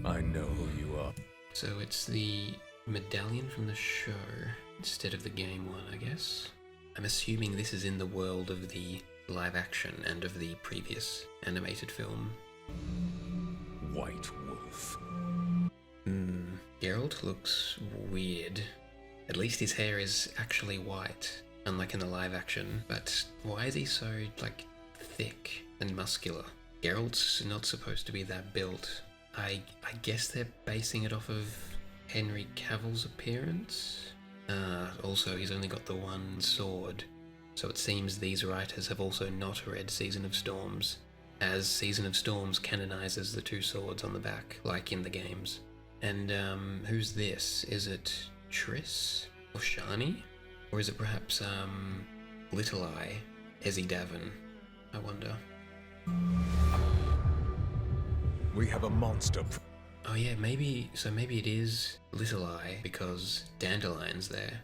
I know who you are. So it's the medallion from the show instead of the game one, I guess. I'm assuming this is in the world of the live action and of the previous animated film. White Wolf. Geralt looks weird. At least his hair is actually white, unlike in the live action. But why is he so, like, thick and muscular? Geralt's not supposed to be that built. I guess they're basing it off of Henry Cavill's appearance? Also, he's only got the one sword. So it seems these writers have also not read Season of Storms, as Season of Storms canonizes the two swords on the back, like in the games. And who's this? Is it Triss? Or Shani? Or is it perhaps Little Eye? Ezzy Davin? I wonder. We have a monster. Oh yeah, maybe it is Little Eye because Dandelion's there.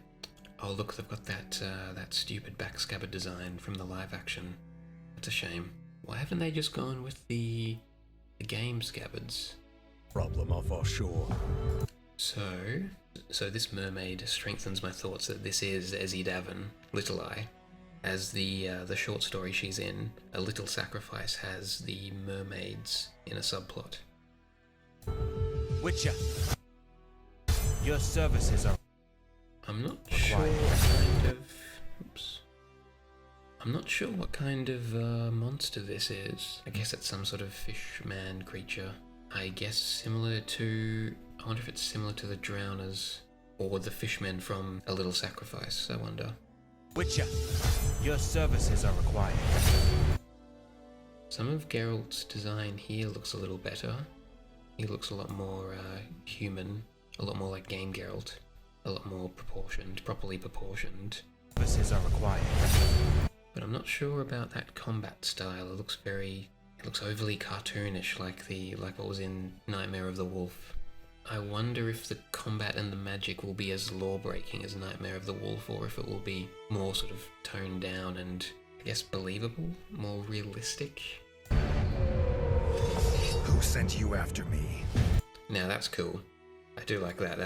Oh look, they've got that stupid back scabbard design from the live action. That's a shame. Why haven't they just gone with the game scabbards? Problem off our shore. So this mermaid strengthens my thoughts that this is Ezzy Davin, Little Eye. As the short story she's in, A Little Sacrifice, has the mermaids in a subplot. Witcher, your services are... I'm not sure what kind of... Oops. I'm not sure what kind of monster this is. I guess it's some sort of fish man creature. I guess similar to... I wonder if it's similar to the Drowners or the fishmen from A Little Sacrifice, I wonder. Witcher, your services are required. Some of Geralt's design here looks a little better. He looks a lot more human, a lot more like Game Geralt, a lot more proportioned, properly proportioned. Services are required. But I'm not sure about that combat style. It looks overly cartoonish, like what was in Nightmare of the Wolf. I wonder if the combat and the magic will be as law-breaking as Nightmare of the Wolf, or if it will be more sort of toned down and, I guess, believable, more realistic. Who sent you after me? Now that's cool. I do like that.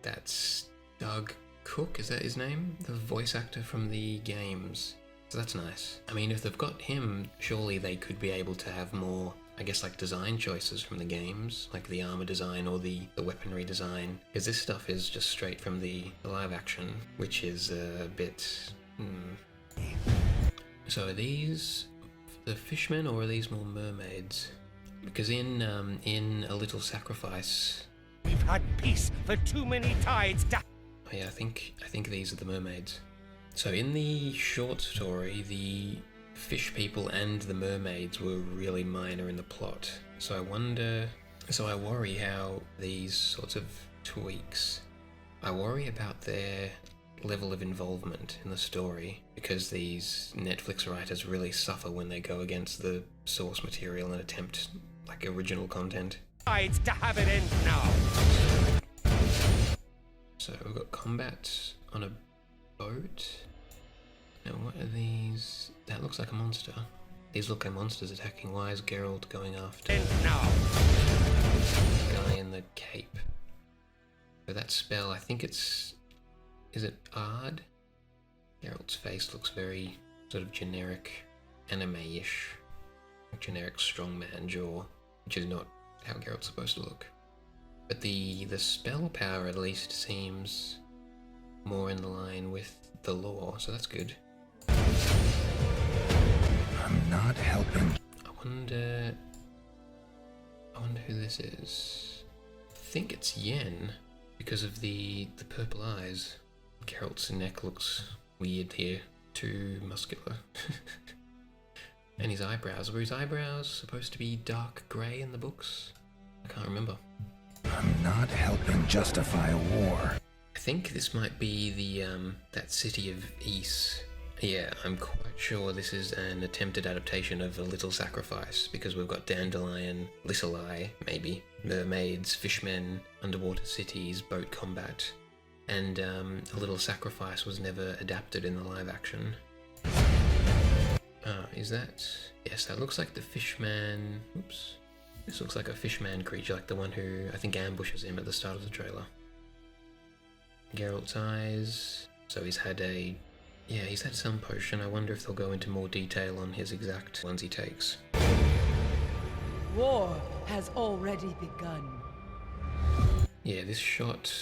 That's Doug Cook, is that his name? The voice actor from the games. So that's nice. I mean, if they've got him, surely they could be able to have more, I guess, like design choices from the games, like the armor design or the weaponry design, because this stuff is just straight from the live action, which is a bit... So are these the fishmen or are these more mermaids? Because in A Little Sacrifice... We've had peace for too many tides. Oh yeah, I think these are the mermaids. So in the short story, the fish people and the mermaids were really minor in the plot. So I worry how these sorts of tweaks, I worry about their level of involvement in the story, because these Netflix writers really suffer when they go against the source material and attempt like original content. Tides to have it in now. So we've got combat on a boat. Now what are these? That looks like a monster. These look like monsters attacking. Why is Geralt going after the guy in the cape? So that spell, I think it's... Is it Ard? Geralt's face looks very sort of generic anime-ish. Generic strongman jaw, which is not how Geralt's supposed to look. But the spell power at least seems more in line with the lore, so that's good. I'm not helping. I wonder who this is. I think it's Yen, because of the purple eyes. Geralt's neck looks weird here, too muscular. And his eyebrows. Were his eyebrows supposed to be dark grey in the books? I can't remember. I'm not helping justify a war. I think this might be the that city of Ys. Yeah, I'm quite sure this is an attempted adaptation of A Little Sacrifice, because we've got Dandelion, Little Eye, maybe, mermaids, fishmen, underwater cities, boat combat, and A Little Sacrifice was never adapted in the live action. Is that... Yes, that looks like the fishman... Oops. This looks like a fishman creature, like the one who I think ambushes him at the start of the trailer. Geralt's eyes. So he's had he's had some potion. I wonder if they'll go into more detail on his exact ones he takes. War has already begun. Yeah, this shot,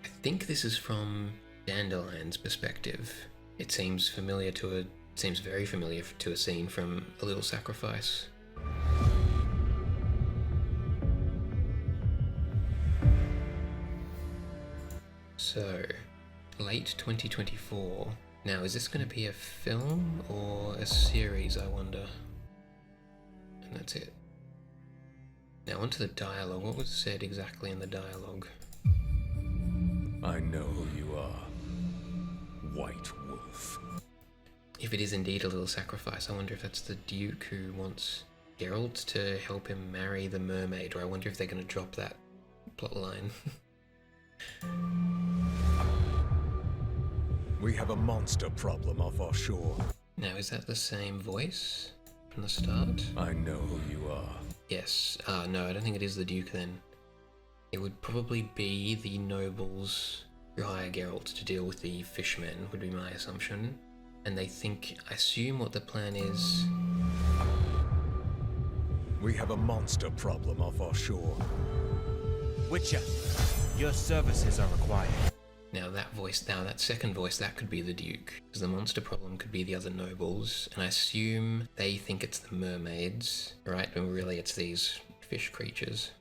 I think this is from Dandelion's perspective. It seems very familiar to a scene from A Little Sacrifice. So, late 2024. Now, is this going to be a film or a series, I wonder? And that's it. Now, onto the dialogue. What was said exactly in the dialogue? I know who you are. White Wolf. If it is indeed A Little Sacrifice, I wonder if that's the Duke who wants Geralt to help him marry the mermaid, or I wonder if they're going to drop that plotline. We have a monster problem off our shore. Now, is that the same voice from the start? I know who you are. Yes. No, I don't think it is the Duke then. It would probably be the nobles who hire Geralt to deal with the fishmen, would be my assumption. And I assume what the plan is... We have a monster problem off our shore. Witcher, your services are required. Now that second voice, that could be the Duke. Because the monster problem could be the other nobles. And I assume they think it's the mermaids, right? When really it's these fish creatures.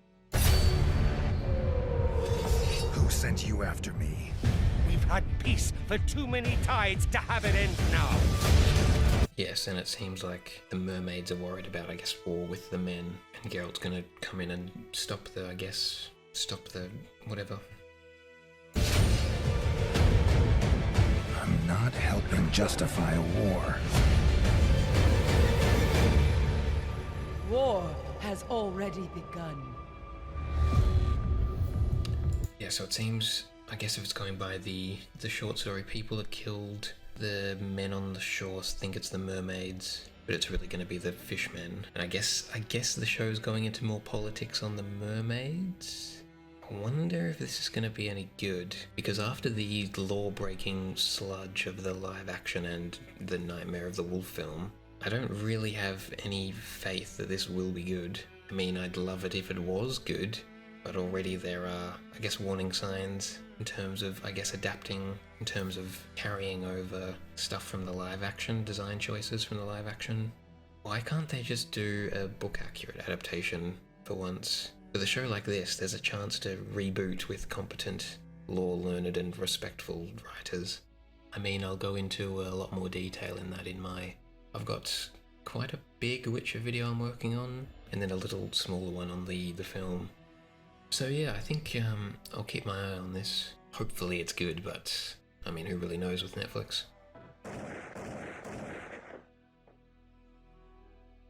Who sent you after me? We've had peace for too many tides to have it end now. Yes, and it seems like the mermaids are worried about, I guess, war with the men. And Geralt's gonna come in and stop the whatever. I'm not helping justify a war. War has already begun. Yeah, so it seems, I guess if it's going by the short story, people that killed the men on the shore think it's the mermaids, but it's really going to be the fishmen. And I guess the show's going into more politics on the mermaids. I wonder if this is going to be any good, because after the law-breaking sludge of the live action and the Nightmare of the Wolf film, I don't really have any faith that this will be good. I mean, I'd love it if it was good, but already there are, I guess, warning signs in terms of, I guess, adapting, in terms of carrying over stuff from the live action, design choices from the live action. Why can't they just do a book-accurate adaptation for once? With a show like this, there's a chance to reboot with competent, law-learned and respectful writers. I mean, I'll go into a lot more detail in that I've got quite a big Witcher video I'm working on, and then a little smaller one on the film. So yeah, I think I'll keep my eye on this. Hopefully it's good, but I mean, who really knows with Netflix?